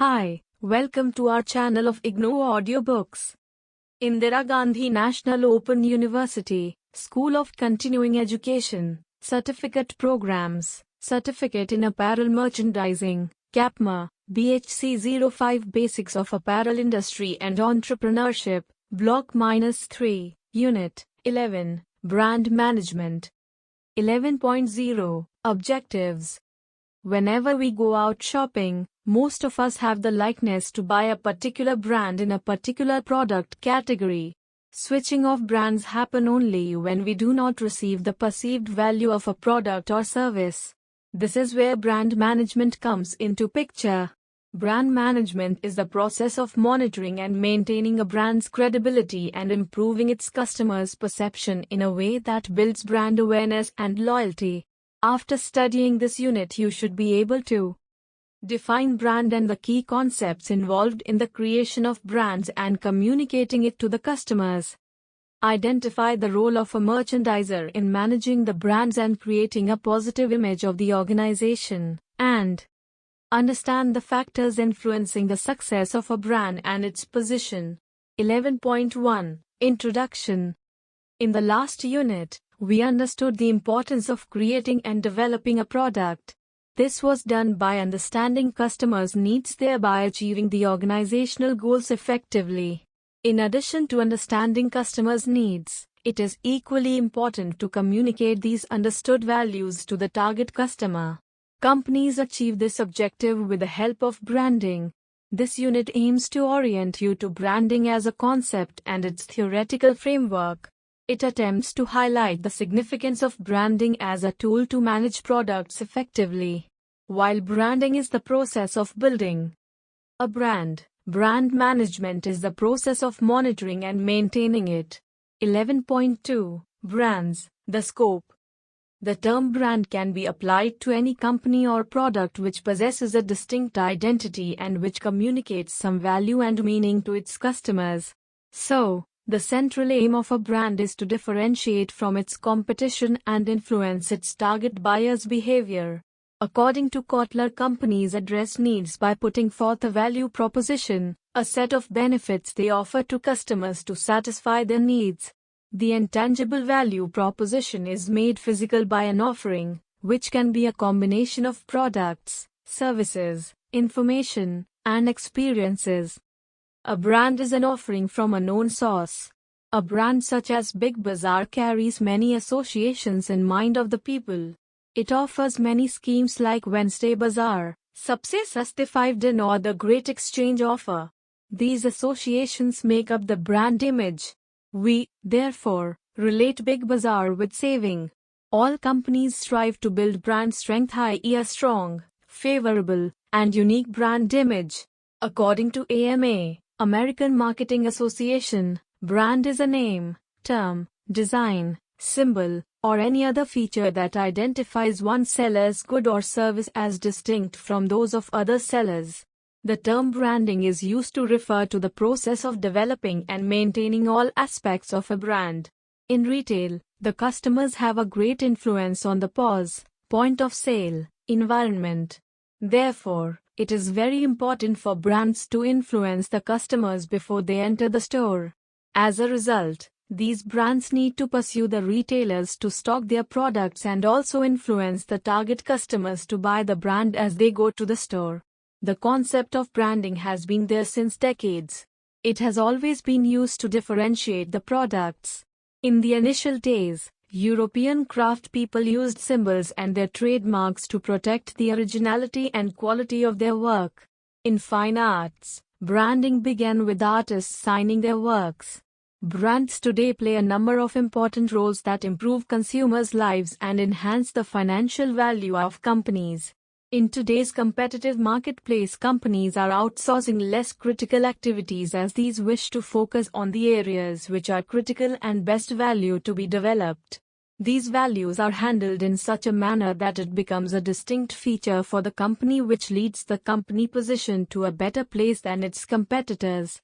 Hi, welcome to our channel of IGNOU Audiobooks. Indira Gandhi National Open University, School of Continuing Education, Certificate Programs, Certificate in Apparel Merchandising, CAPMER, BHC05 Basics of Apparel Industry and Entrepreneurship, Block -3, Unit-11, Brand Management. 11.0, Objectives. Whenever we go out shopping, most of us have the likeness to buy a particular brand in a particular product category. Switching of brands happen only when we do not receive the perceived value of a product or service. This is where brand management comes into picture. Brand management is the process of monitoring and maintaining a brand's credibility and improving its customers' perception in a way that builds brand awareness and loyalty. After studying this unit, you should be able to define brand and the key concepts involved in the creation of brands and communicating it to the customers. Identify the role of a merchandiser in managing the brands and creating a positive image of the organization, and understand the factors influencing the success of a brand and its position. 11.1, Introduction. In the last unit, we understood the importance of creating and developing a product. This was done by understanding customers' needs, thereby achieving the organizational goals effectively. In addition to understanding customers' needs, it is equally important to communicate these understood values to the target customer. Companies achieve this objective with the help of branding. This unit aims to orient you to branding as a concept and its theoretical framework. It attempts to highlight the significance of branding as a tool to manage products effectively. While branding is the process of building a brand, brand management is the process of monitoring and maintaining it. 11.2, Brands, the scope. The term brand can be applied to any company or product which possesses a distinct identity and which communicates some value and meaning to its customers. So, the central aim of a brand is to differentiate from its competition and influence its target buyer's behavior. According to Kotler, companies address needs by putting forth a value proposition, a set of benefits they offer to customers to satisfy their needs. The intangible value proposition is made physical by an offering, which can be a combination of products, services, information, and experiences. A brand is an offering from a known source. A brand such as Big Bazaar carries many associations in mind of the people. It offers many schemes like Wednesday Bazaar, Sabse Saste 5 Din or the Great Exchange Offer. These associations make up the brand image. We, therefore, relate Big Bazaar with saving. All companies strive to build brand strength, i.e. a strong, favorable, and unique brand image. According to AMA, American Marketing Association, brand is a name, term, design, symbol, or any other feature that identifies one seller's good or service as distinct from those of other sellers. The term branding is used to refer to the process of developing and maintaining all aspects of a brand. In retail, the customers have a great influence on the point of sale, environment. Therefore, it is very important for brands to influence the customers before they enter the store. As a result, these brands need to pursue the retailers to stock their products and also influence the target customers to buy the brand as they go to the store. The concept of branding has been there since decades. It has always been used to differentiate the products. In the initial days, European craft people used symbols and their trademarks to protect the originality and quality of their work. In fine arts, branding began with artists signing their works. Brands today play a number of important roles that improve consumers' lives and enhance the financial value of companies. In today's competitive marketplace, companies are outsourcing less critical activities as these wish to focus on the areas which are critical and best value to be developed. These values are handled in such a manner that it becomes a distinct feature for the company, which leads the company position to a better place than its competitors.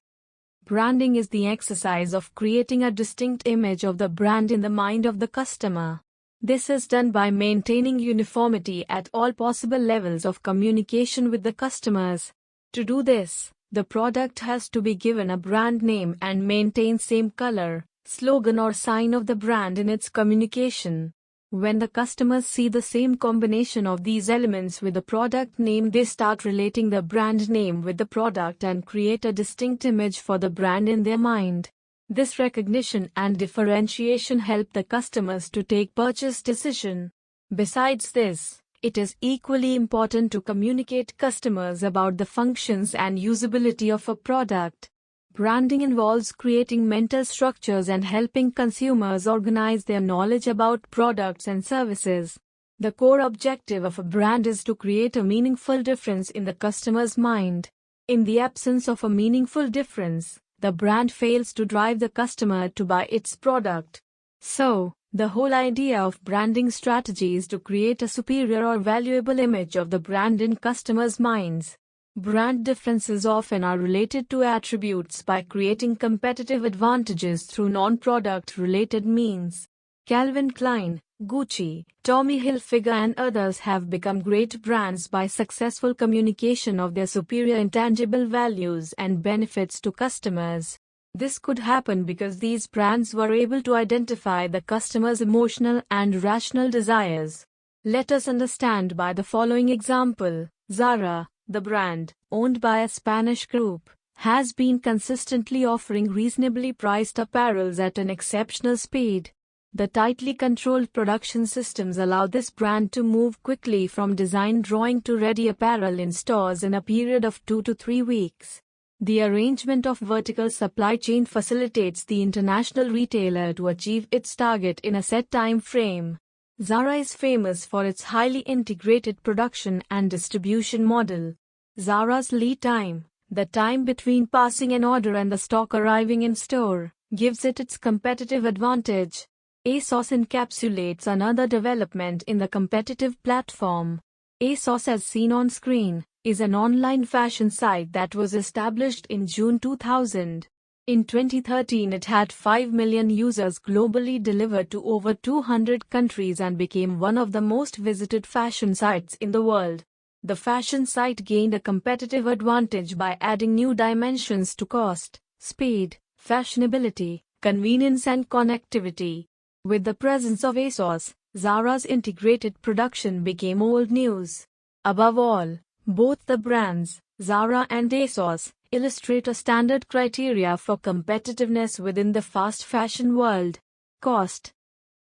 Branding is the exercise of creating a distinct image of the brand in the mind of the customer. This is done by maintaining uniformity at all possible levels of communication with the customers. To do this, the product has to be given a brand name and maintain same color, slogan or sign of the brand in its communication. When the customers see the same combination of these elements with the product name, they start relating the brand name with the product and create a distinct image for the brand in their mind. This recognition and differentiation help the customers to take purchase decision. Besides this, it is equally important to communicate customers about the functions and usability of a product. Branding involves creating mental structures and helping consumers organize their knowledge about products and services. The core objective of a brand is to create a meaningful difference in the customer's mind. In the absence of a meaningful difference, the brand fails to drive the customer to buy its product. So, the whole idea of branding strategy is to create a superior or valuable image of the brand in customers' minds. Brand differences often are related to attributes by creating competitive advantages through non-product related means. Calvin Klein, Gucci, Tommy Hilfiger and others have become great brands by successful communication of their superior intangible values and benefits to customers. This could happen because these brands were able to identify the customer's emotional and rational desires. Let us understand by the following example. Zara, the brand, owned by a Spanish group, has been consistently offering reasonably priced apparels at an exceptional speed. The tightly controlled production systems allow this brand to move quickly from design drawing to ready apparel in stores in a period of 2 to 3 weeks. The arrangement of vertical supply chain facilitates the international retailer to achieve its target in a set time frame. Zara is famous for its highly integrated production and distribution model. Zara's lead time, the time between passing an order and the stock arriving in store, gives it its competitive advantage. ASOS encapsulates another development in the competitive platform. ASOS, as seen on screen, is an online fashion site that was established in June 2000. In 2013, it had 5 million users globally, delivered to over 200 countries, and became one of the most visited fashion sites in the world. The fashion site gained a competitive advantage by adding new dimensions to cost, speed, fashionability, convenience and connectivity. With the presence of ASOS, Zara's integrated production became old news. Above all, both the brands, Zara and ASOS, illustrate a standard criteria for competitiveness within the fast fashion world: cost,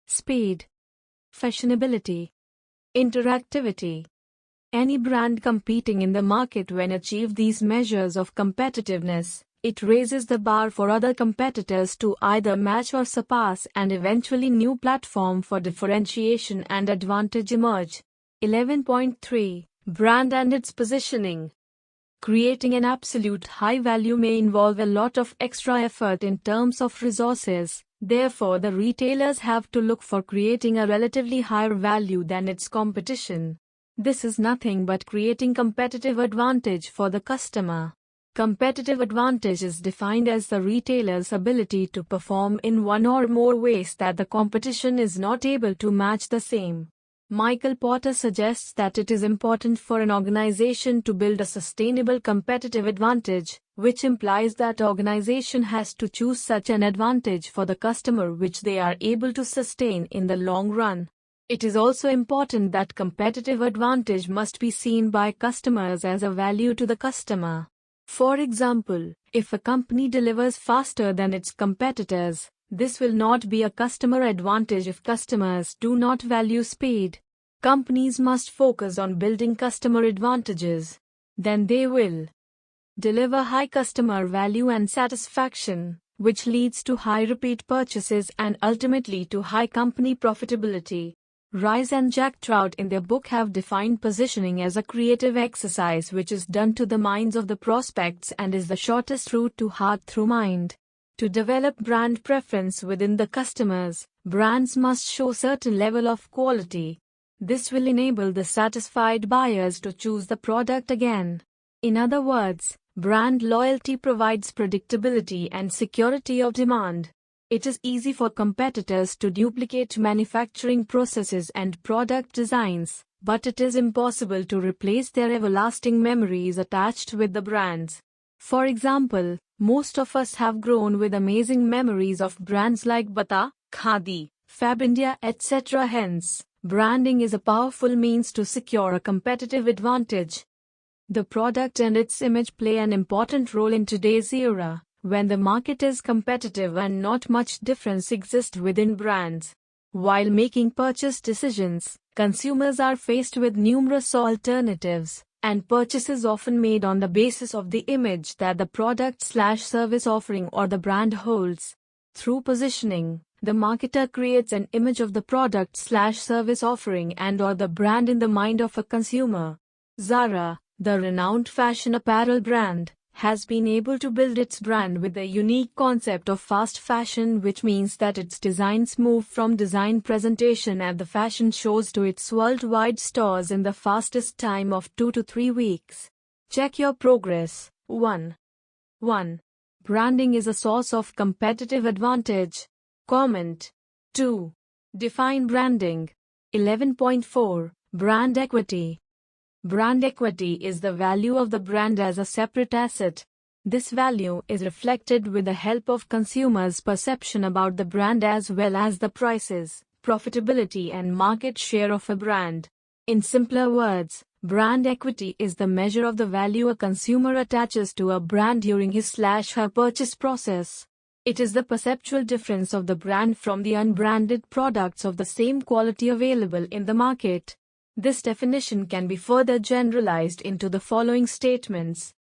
speed, fashionability, interactivity. Any brand competing in the market, when achieve these measures of competitiveness, it raises the bar for other competitors to either match or surpass, and eventually new platform for differentiation and advantage emerge. 11.3 Brand and its positioning. Creating an absolute high value may involve a lot of extra effort in terms of resources. Therefore, the retailers have to look for creating a relatively higher value than its competition. This is nothing but creating competitive advantage for the customer. Competitive advantage is defined as the retailer's ability to perform in one or more ways that the competition is not able to match the same. Michael Porter suggests that it is important for an organization to build a sustainable competitive advantage, which implies that organization has to choose such an advantage for the customer which they are able to sustain in the long run. It is also important that competitive advantage must be seen by customers as a value to the customer. For example, if a company delivers faster than its competitors, this will not be a customer advantage if customers do not value speed. Companies must focus on building customer advantages. Then they will deliver high customer value and satisfaction, which leads to high repeat purchases and ultimately to high company profitability. Rice and Jack Trout in their book have defined positioning as a creative exercise which is done to the minds of the prospects and is the shortest route to heart through mind. To develop brand preference within the customers, brands must show certain level of quality. This will enable the satisfied buyers to choose the product again. In other words, brand loyalty provides predictability and security of demand. It is easy for competitors to duplicate manufacturing processes and product designs, but it is impossible to replace their everlasting memories attached with the brands. For example, most of us have grown with amazing memories of brands like Bata, Khadi, Fabindia, etc. Hence, branding is a powerful means to secure a competitive advantage. The product and its image play an important role in today's era, when the market is competitive and not much difference exists within brands. While making purchase decisions, consumers are faced with numerous alternatives, and purchases often made on the basis of the image that the product/service offering or the brand holds. Through positioning, the marketer creates an image of the product/service offering and/or the brand in the mind of a consumer. Zara, the renowned fashion apparel brand, has been able to build its brand with the unique concept of fast fashion, which means that its designs move from design presentation at the fashion shows to its worldwide stores in the fastest time of 2 to 3 weeks. Check your progress. 1. Branding is a source of competitive advantage. Comment. 2. Define branding. 11.4. Brand equity. Brand equity is the value of the brand as a separate asset. This value is reflected with the help of consumers' perception about the brand as well as the prices, profitability and market share of a brand. In simpler words, brand equity is the measure of the value a consumer attaches to a brand during his/her purchase process. It is the perceptual difference of the brand from the unbranded products of the same quality available in the market. This definition can be further generalized into the following statements.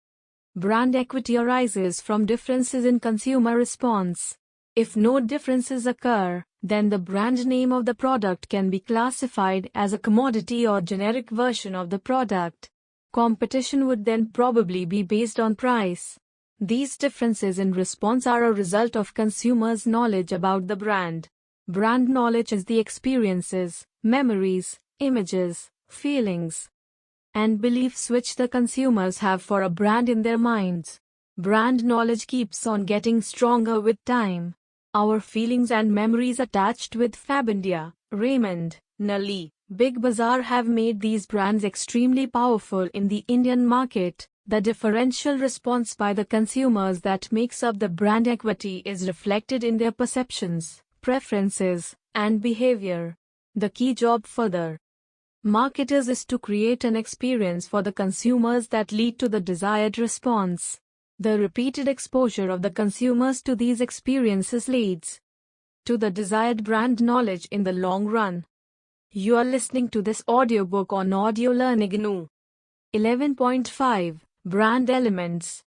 Brand equity arises from differences in consumer response. If no differences occur, then the brand name of the product can be classified as a commodity or generic version of the product. Competition would then probably be based on price. These differences in response are a result of consumers' knowledge about the brand. Brand knowledge is the experiences, memories, images, feelings, and beliefs which the consumers have for a brand in their minds. Brand knowledge keeps on getting stronger with time. Our feelings and memories attached with Fabindia, Raymond, Nali, Big Bazaar have made these brands extremely powerful in the Indian market. The differential response by the consumers that makes up the brand equity is reflected in their perceptions, preferences, and behavior. The key job for the marketers is to create an experience for the consumers that lead to the desired response. The repeated exposure of the consumers to these experiences leads to the desired brand knowledge in the long run. You are listening to this audiobook on Audio Learn IGNOU. 11.5 Brand Elements.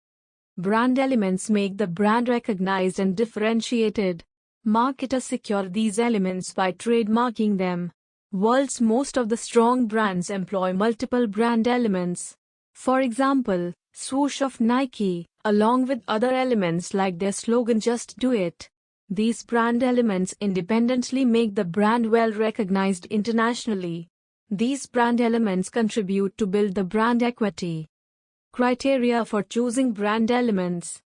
Brand elements make the brand recognized and differentiated. Marketers secure these elements by trademarking them. World's most of the strong brands employ multiple brand elements. For example, swoosh of Nike, along with other elements like their slogan "Just Do It." These brand elements independently make the brand well recognized internationally. These brand elements contribute to build the brand equity. Criteria for choosing brand elements.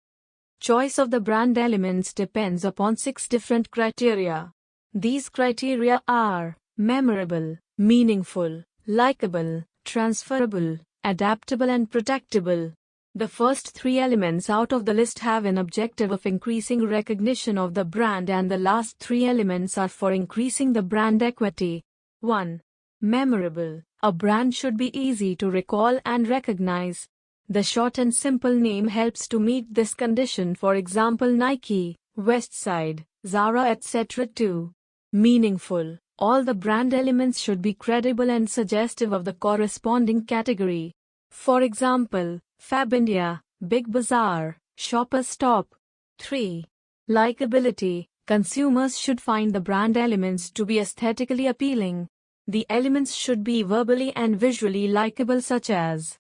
Choice of the brand elements depends upon 6 different criteria. These criteria are memorable, meaningful, likable, transferable, adaptable and protectable. The first 3 elements out of the list have an objective of increasing recognition of the brand, and the last 3 elements are for increasing the brand equity. 1. Memorable. A brand should be easy to recall and recognize. The short and simple name helps to meet this condition, for example Nike, Westside, Zara etc. 2. Meaningful. All the brand elements should be credible and suggestive of the corresponding category. For example, Fabindia, Big Bazaar, Shoppers Stop. 3. Likability. Consumers should find the brand elements to be aesthetically appealing. The elements should be verbally and visually likable, such as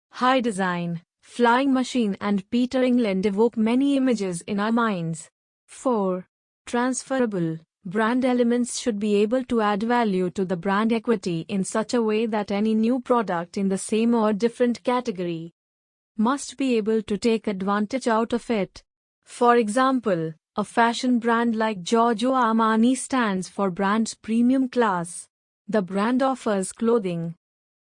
high design, flying machine and Peter England evoke many images in our minds. 4. Transferable. Brand elements should be able to add value to the brand equity in such a way that any new product in the same or different category must be able to take advantage out of it. For example, a fashion brand like Giorgio Armani stands for brand's premium class. The brand offers clothing,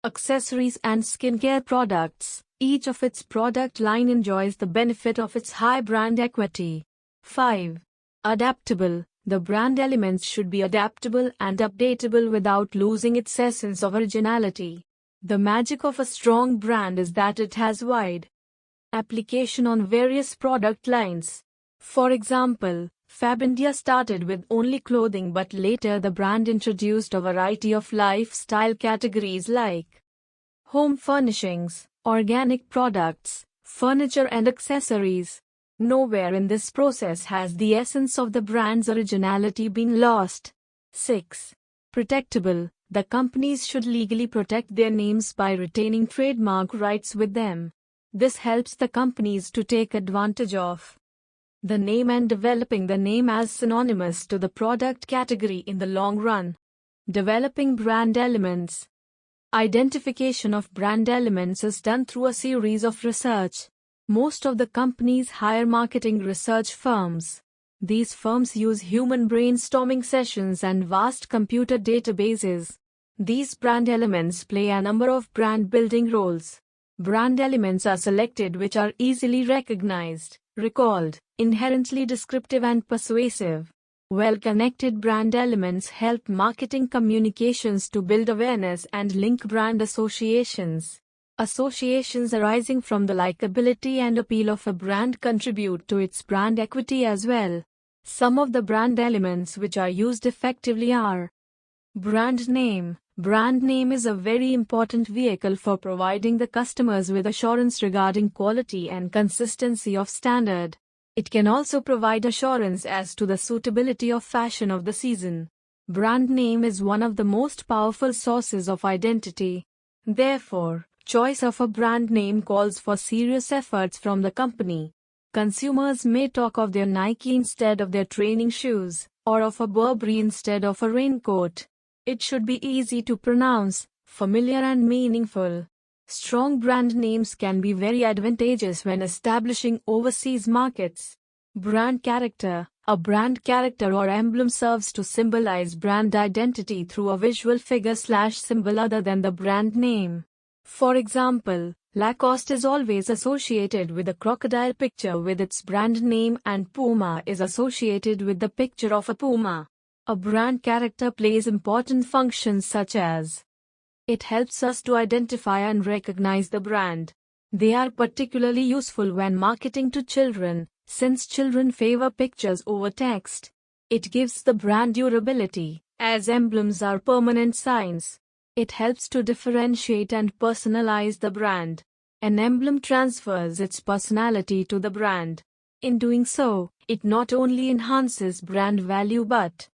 accessories and skincare products. Each of its product line enjoys the benefit of its high brand equity. 5. Adaptable. The brand elements should be adaptable and updatable without losing its essence of originality. The magic of a strong brand is that it has wide application on various product lines. For example, Fab India started with only clothing, but later the brand introduced a variety of lifestyle categories like home furnishings, organic products, furniture and accessories. Nowhere in this process has the essence of the brand's originality been lost. 6. Protectable. The companies should legally protect their names by retaining trademark rights with them. This helps the companies to take advantage of the name and developing the name as synonymous to the product category in the long run. Developing brand elements. Identification of brand elements is done through a series of research. Most of the companies hire marketing research firms. These firms use human brainstorming sessions and vast computer databases. These brand elements play a number of brand building roles. Brand elements are selected which are easily recognized, recalled, inherently descriptive and persuasive. Well-connected brand elements help marketing communications to build awareness and link brand associations. Associations arising from the likability and appeal of a brand contribute to its brand equity as well. Some of the brand elements which are used effectively are brand name. Brand name is a very important vehicle for providing the customers with assurance regarding quality and consistency of standard. It can also provide assurance as to the suitability of fashion of the season. Brand name is one of the most powerful sources of identity. Therefore, choice of a brand name calls for serious efforts from the company. Consumers may talk of their Nike instead of their training shoes, or of a Burberry instead of a raincoat. It should be easy to pronounce, familiar and meaningful. Strong brand names can be very advantageous when establishing overseas markets. Brand character. A brand character or emblem serves to symbolize brand identity through a visual figure/symbol other than the brand name. For example, Lacoste is always associated with a crocodile picture with its brand name, and Puma is associated with the picture of a puma. A brand character plays important functions such as it helps us to identify and recognize the brand. They are particularly useful when marketing to children, since children favor pictures over text. It gives the brand durability, as emblems are permanent signs. It helps to differentiate and personalize the brand. An emblem transfers its personality to the brand. In doing so, it not only enhances brand value but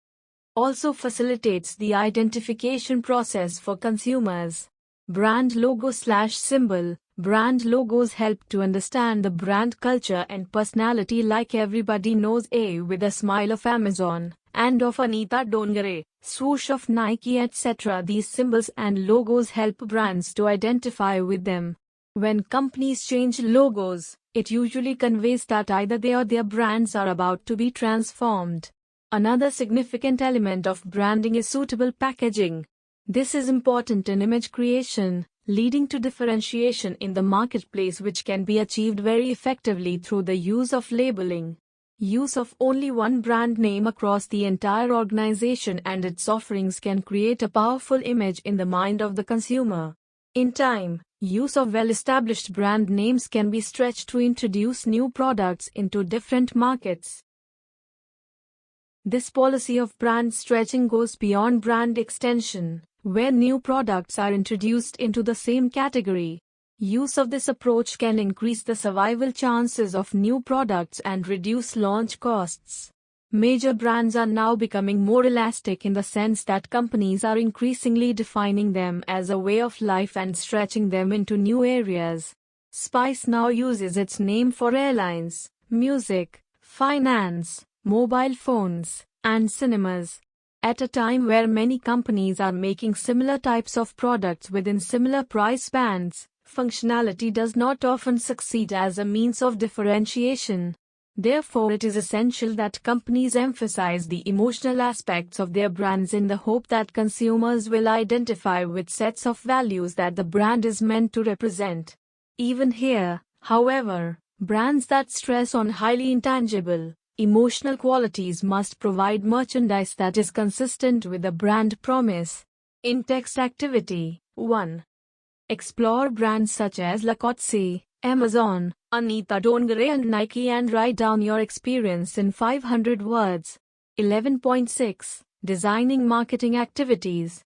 also facilitates the identification process for consumers. Brand logo/symbol. Brand logos help to understand the brand culture and personality, like everybody knows A with a smile of Amazon, and of Anita Dongare, swoosh of Nike, etc. These symbols and logos help brands to identify with them. When companies change logos, it usually conveys that either they or their brands are about to be transformed. Another significant element of branding is suitable packaging. This is important in image creation, leading to differentiation in the marketplace, which can be achieved very effectively through the use of labeling. Use of only one brand name across the entire organization and its offerings can create a powerful image in the mind of the consumer. In time, use of well-established brand names can be stretched to introduce new products into different markets. This policy of brand stretching goes beyond brand extension, where new products are introduced into the same category. Use of this approach can increase the survival chances of new products and reduce launch costs. Major brands are now becoming more elastic in the sense that companies are increasingly defining them as a way of life and stretching them into new areas. Spice now uses its name for airlines, music, finance, mobile phones, and cinemas. At a time where many companies are making similar types of products within similar price bands, functionality does not often succeed as a means of differentiation. Therefore, it is essential that companies emphasize the emotional aspects of their brands in the hope that consumers will identify with sets of values that the brand is meant to represent. Even here, however, brands that stress on highly intangible, emotional qualities must provide merchandise that is consistent with the brand promise. In-text activity 1. Explore brands such as Lacoste, Amazon, Anita Dongare and Nike and write down your experience in 500 words. 11.6. Designing marketing activities.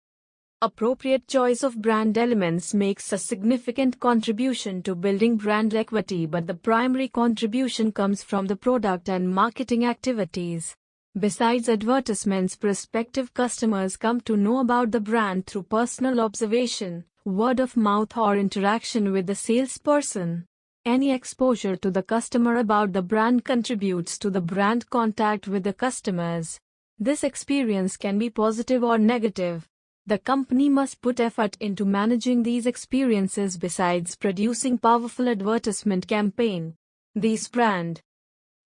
Appropriate choice of brand elements makes a significant contribution to building brand equity, but the primary contribution comes from the product and marketing activities. Besides advertisements, prospective customers come to know about the brand through personal observation, word of mouth, or interaction with the salesperson. Any exposure to the customer about the brand contributes to the brand contact with the customers. This experience can be positive or negative. The company must put effort into managing these experiences besides producing powerful advertisement campaign. These brand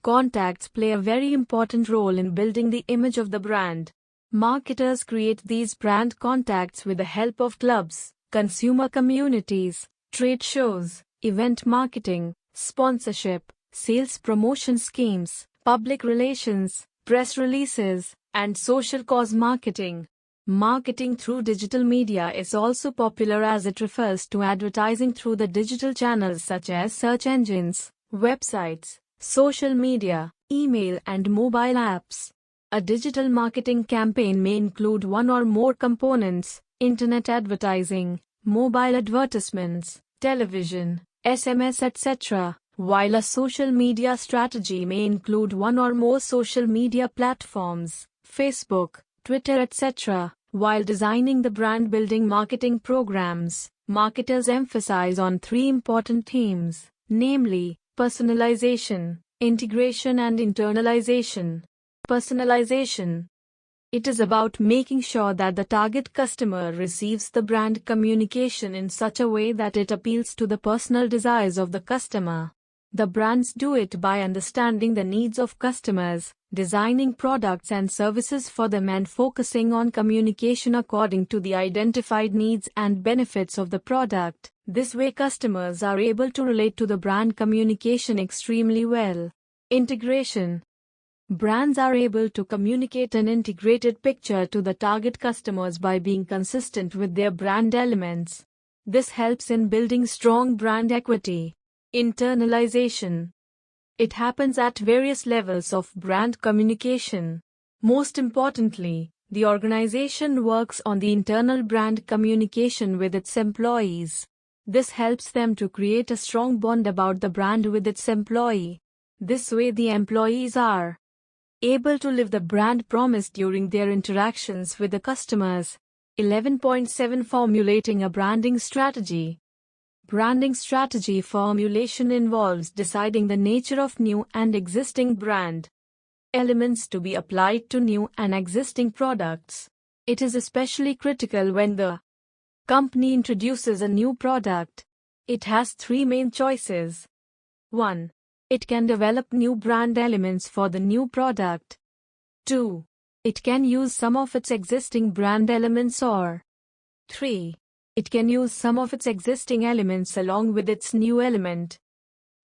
contacts play a very important role in building the image of the brand. Marketers create these brand contacts with the help of clubs, consumer communities, trade shows, event marketing, sponsorship, sales promotion schemes, public relations, press releases, and social cause marketing. Marketing through digital media is also popular as it refers to advertising through the digital channels such as search engines, websites, social media, email, and mobile apps. A digital marketing campaign may include one or more components: internet advertising, mobile advertisements, television, SMS, etc., while a social media strategy may include one or more social media platforms, Facebook, Twitter, etc. While designing the brand-building marketing programs, marketers emphasize on three important themes, namely, personalization, integration, and internalization. Personalization. It is about making sure that the target customer receives the brand communication in such a way that it appeals to the personal desires of the customer. The brands do it by understanding the needs of customers, designing products and services for them, and focusing on communication according to the identified needs and benefits of the product. This way, customers are able to relate to the brand communication extremely well. Integration. Brands are able to communicate an integrated picture to the target customers by being consistent with their brand elements. This helps in building strong brand equity. Internalization. It happens at various levels of brand communication. Most importantly, the organization works on the internal brand communication with its employees. This helps them to create a strong bond about the brand with its employee. This way, the employees are able to live the brand promise during their interactions with the customers. 11.7. Formulating a branding strategy. Branding strategy formulation involves deciding the nature of new and existing brand elements to be applied to new and existing products. It is especially critical when the company introduces a new product. It has three main choices. 1. It can develop new brand elements for the new product. 2. It can use some of its existing brand elements, or 3. It can use some of its existing elements along with its new element.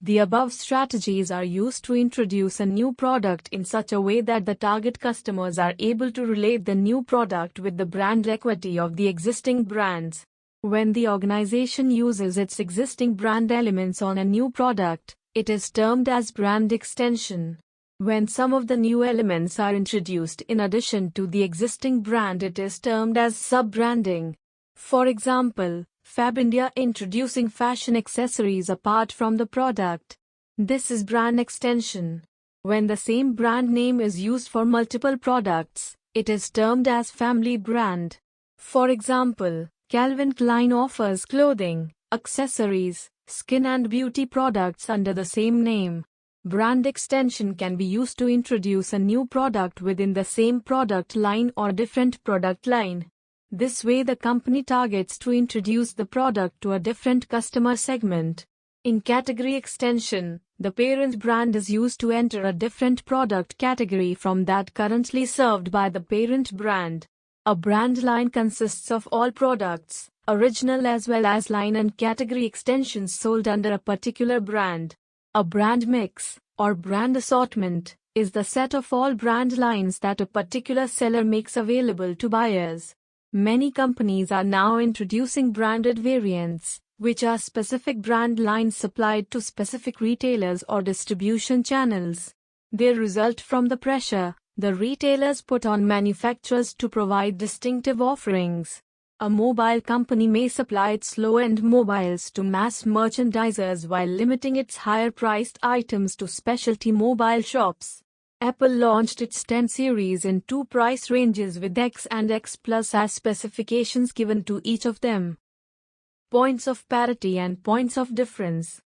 The above strategies are used to introduce a new product in such a way that the target customers are able to relate the new product with the brand equity of the existing brands. When the organization uses its existing brand elements on a new product, it is termed as brand extension. When some of the new elements are introduced in addition to the existing brand, it is termed as sub-branding. For example, Fab India introducing fashion accessories apart from the product. This is brand extension. When the same brand name is used for multiple products, it is termed as family brand. For example, Calvin Klein offers clothing, accessories, skin and beauty products under the same name. Brand extension can be used to introduce a new product within the same product line or different product line. This way, the company targets to introduce the product to a different customer segment. In category extension, The parent brand is used to enter a different product category from that currently served by the parent brand. A brand line consists of all products, original as well as line and category extensions sold under a particular brand. A brand mix, or brand assortment, is the set of all brand lines that a particular seller makes available to buyers. Many companies are now introducing branded variants, which are specific brand lines supplied to specific retailers or distribution channels. They result from the pressure the retailers put on manufacturers to provide distinctive offerings. A mobile company may supply its low-end mobiles to mass merchandisers while limiting its higher-priced items to specialty mobile shops. Apple launched its 10 series in two price ranges with X and X Plus as specifications given to each of them. Points of parity and points of difference.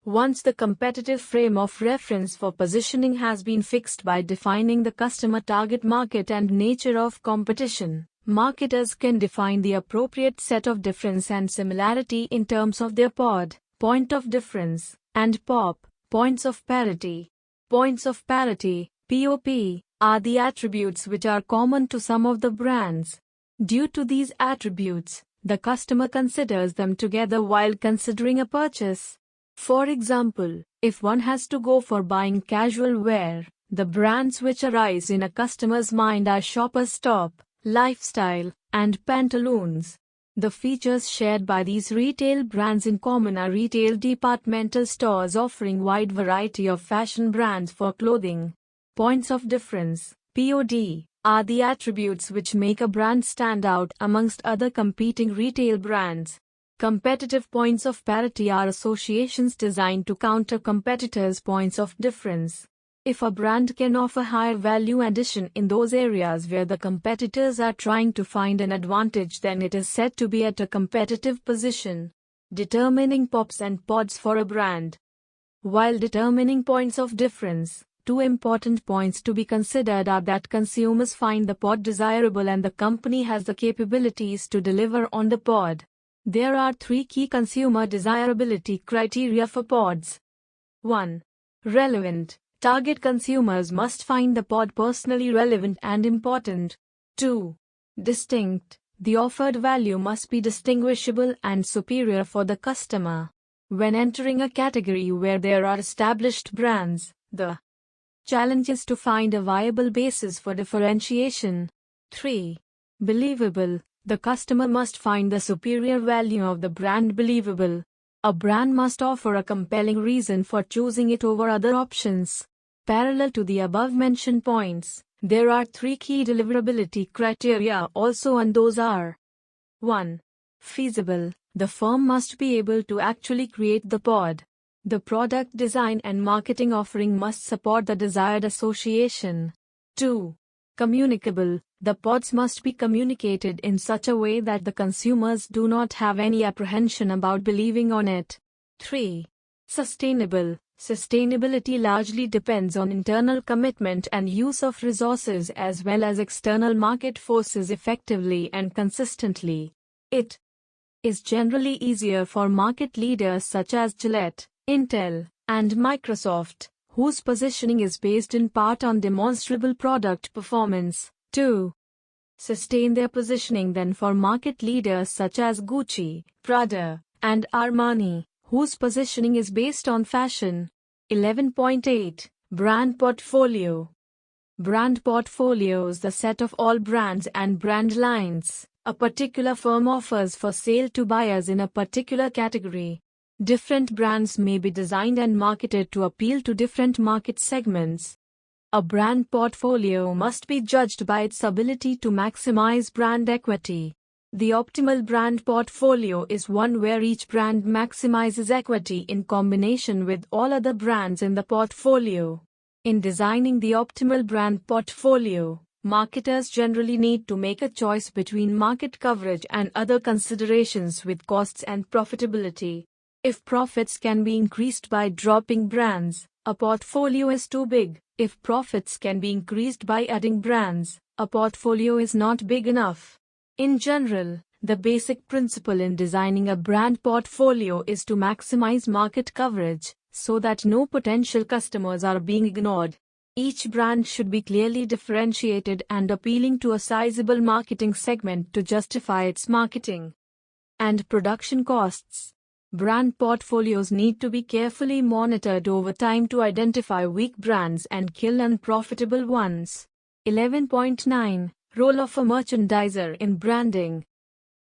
Once the competitive frame of reference for positioning has been fixed by defining the customer target market and nature of competition, marketers can define the appropriate set of difference and similarity in terms of their POD, point of difference, and POP, points of parity. Points of parity, POP, are the attributes which are common to some of the brands. Due to these attributes, the customer considers them together while considering a purchase. For example, if one has to go for buying casual wear, the brands which arise in a customer's mind are Shoppers Stop, Lifestyle, and Pantaloons. The features shared by these retail brands in common are retail departmental stores offering wide variety of fashion brands for clothing. Points of difference, POD, are the attributes which make a brand stand out amongst other competing retail brands. Competitive points of parity are associations designed to counter competitors' points of difference. If a brand can offer higher value addition in those areas where the competitors are trying to find an advantage, then it is said to be at a competitive position. Determining POPs and PODs for a brand. While determining points of difference, two important points to be considered are that consumers find the POD desirable and the company has the capabilities to deliver on the POD. There are three key consumer desirability criteria for PODs. 1. Relevant. Target consumers must find the POD personally relevant and important. 2. Distinct. The offered value must be distinguishable and superior for the customer. When entering a category where there are established brands, the challenge is to find a viable basis for differentiation. 3. Believable. The customer must find the superior value of the brand believable. A brand must offer a compelling reason for choosing it over other options. Parallel to the above-mentioned points, there are three key deliverability criteria also, and those are: 1. Feasible. The firm must be able to actually create the POD. The product design and marketing offering must support the desired association. 2. Communicable. The PODs must be communicated in such a way that the consumers do not have any apprehension about believing on it. 3. Sustainable. Sustainability largely depends on internal commitment and use of resources as well as external market forces effectively and consistently. It is generally easier for market leaders such as Gillette, Intel, and Microsoft, whose positioning is based in part on demonstrable product performance, to sustain their positioning than for market leaders such as Gucci, Prada, and Armani, whose positioning is based on fashion. 11.8. Brand portfolio. Brand portfolio is the set of all brands and brand lines a particular firm offers for sale to buyers in a particular category. Different brands may be designed and marketed to appeal to different market segments. A brand portfolio must be judged by its ability to maximize brand equity. The optimal brand portfolio is one where each brand maximizes equity in combination with all other brands in the portfolio. In designing the optimal brand portfolio, marketers generally need to make a choice between market coverage and other considerations with costs and profitability. If profits can be increased by dropping brands, a portfolio is too big. If profits can be increased by adding brands, a portfolio is not big enough. In general, the basic principle in designing a brand portfolio is to maximize market coverage, so that no potential customers are being ignored. Each brand should be clearly differentiated and appealing to a sizable marketing segment to justify its marketing and production costs. Brand portfolios need to be carefully monitored over time to identify weak brands and kill unprofitable ones. 11.9 Role of a merchandiser in branding.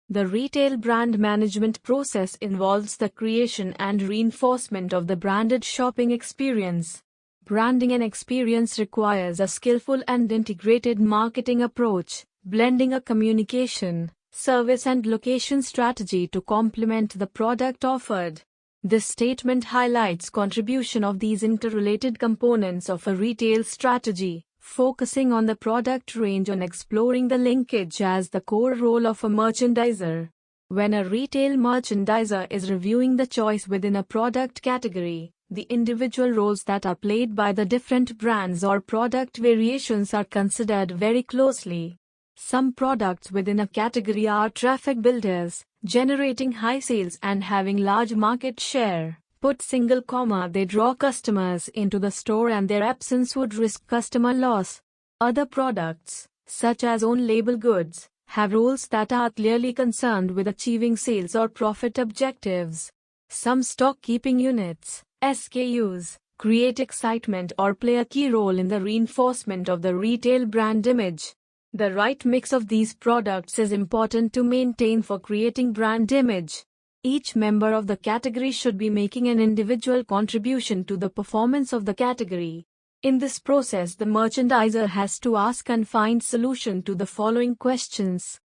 The retail brand management process involves the creation and reinforcement of the branded shopping experience. Branding and experience requires a skillful and integrated marketing approach, blending a communication, service and location strategy to complement the product offered. This statement highlights contribution of these interrelated components of a retail strategy, focusing on the product range and exploring the linkage as the core role of a merchandiser. When a retail merchandiser is reviewing the choice within a product category, the individual roles that are played by the different brands or product variations are considered very closely. Some products within a category are traffic builders, generating high sales and having large market share. They draw customers into the store and their absence would risk customer loss. Other products, such as own-label goods, have roles that are clearly concerned with achieving sales or profit objectives. Some stock-keeping units, SKUs, create excitement or play a key role in the reinforcement of the retail brand image. The right mix of these products is important to maintain for creating brand image. Each member of the category should be making an individual contribution to the performance of the category. In this process, the merchandiser has to ask and find solution to the following questions.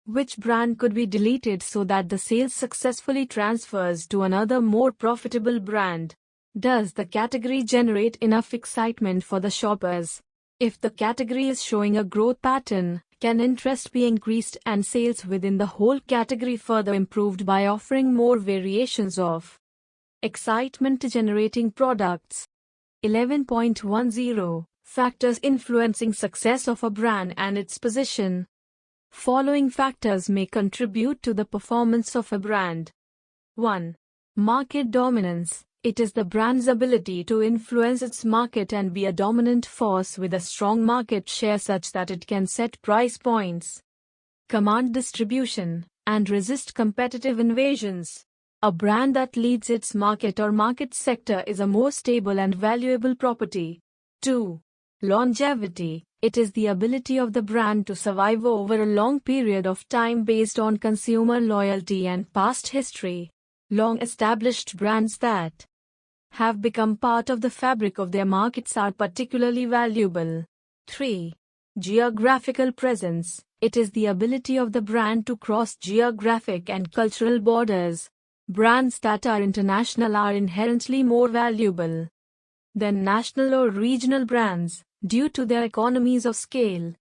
Which brand could be deleted so that the sales successfully transfers to another more profitable brand? Does the category generate enough excitement for the shoppers? If the category is showing a growth pattern, can interest be increased and sales within the whole category further improved by offering more variations of excitement-generating products? 11.10 Factors influencing success of a brand and its position. Following factors may contribute to the performance of a brand. 1. Market dominance. It is the brand's ability to influence its market and be a dominant force with a strong market share such that it can set price points, command distribution, and resist competitive invasions. A brand that leads its market or market sector is a more stable and valuable property. 2. Longevity. It is the ability of the brand to survive over a long period of time based on consumer loyalty and past history. Long-established brands that have become part of the fabric of their markets are particularly valuable. 3. Geographical presence. It is the ability of the brand to cross geographic and cultural borders. Brands that are international are inherently more valuable than national or regional brands, due to their economies of scale.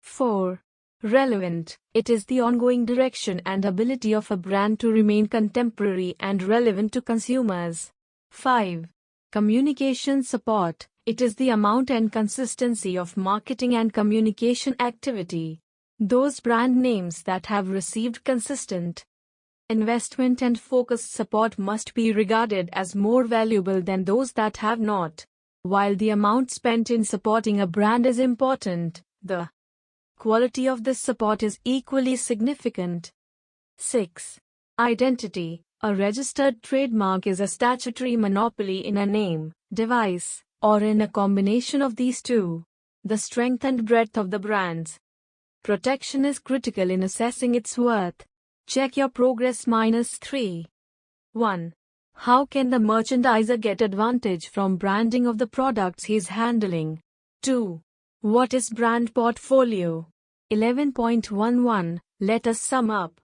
4. Relevant. It is the ongoing direction and ability of a brand to remain contemporary and relevant to consumers. 5. Communication support. It is the amount and consistency of marketing and communication activity. Those brand names that have received consistent investment and focused support must be regarded as more valuable than those that have not. While the amount spent in supporting a brand is important, the quality of this support is equally significant. 6. Identity. A registered trademark is a statutory monopoly in a name, device, or in a combination of these two. The strength and breadth of the brand's protection is critical in assessing its worth. Check your progress. -3. 1. How can the merchandiser get advantage from branding of the products he is handling? 2. What is brand portfolio? 11.11 Let us sum up.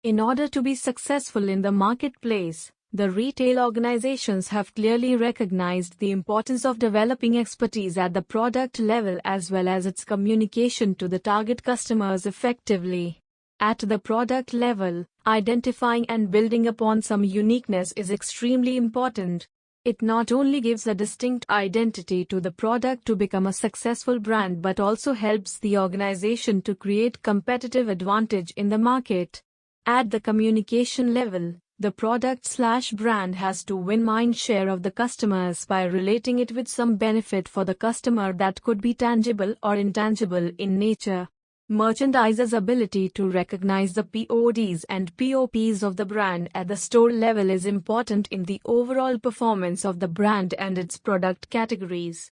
In order to be successful in the marketplace, the retail organizations have clearly recognized the importance of developing expertise at the product level as well as its communication to the target customers effectively. At the product level, identifying and building upon some uniqueness is extremely important. It not only gives a distinct identity to the product to become a successful brand but also helps the organization to create competitive advantage in the market. At the communication level, The product/brand has to win mind share of the customers by relating it with some benefit for the customer that could be tangible or intangible in nature. Merchandiser's ability to recognize the PODs and POPs of the brand at the store level is important in the overall performance of the brand and its product categories.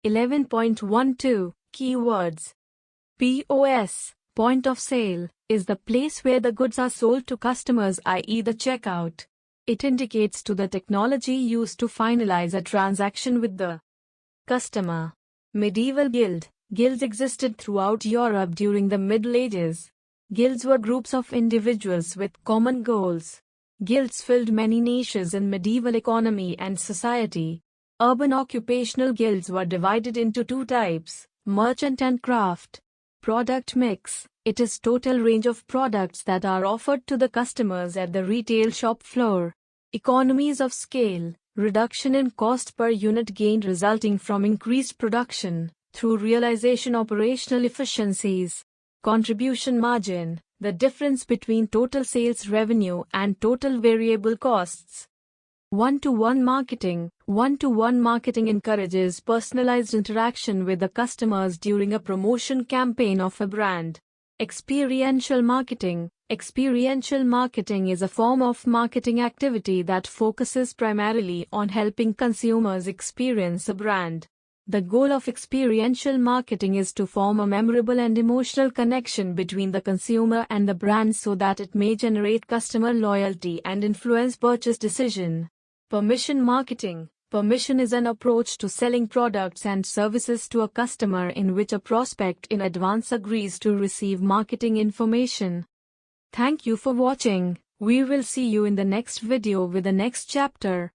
11.12 Keywords. POS, point of sale, is the place where the goods are sold to customers, i.e. the checkout. It indicates to the technology used to finalize a transaction with the customer. Medieval guild. Guilds existed throughout Europe during the Middle Ages. Guilds were groups of individuals with common goals. Guilds filled many niches in medieval economy and society. Urban occupational guilds were divided into two types, merchant and craft. Product mix. It is total range of products that are offered to the customers at the retail shop floor. Economies of scale. Reduction in cost per unit gained resulting from increased production through realization operational efficiencies. Contribution margin. The difference between total sales revenue and total variable costs. One-to-one marketing. One-to-one marketing encourages personalized interaction with the customers during a promotion campaign of a brand. Experiential marketing. Experiential marketing is a form of marketing activity that focuses primarily on helping consumers experience a brand. The goal of experiential marketing is to form a memorable and emotional connection between the consumer and the brand so that it may generate customer loyalty and influence purchase decision. Permission marketing. Permission is an approach to selling products and services to a customer in which a prospect in advance agrees to receive marketing information. Thank you for watching. We will see you in the next video with the next chapter.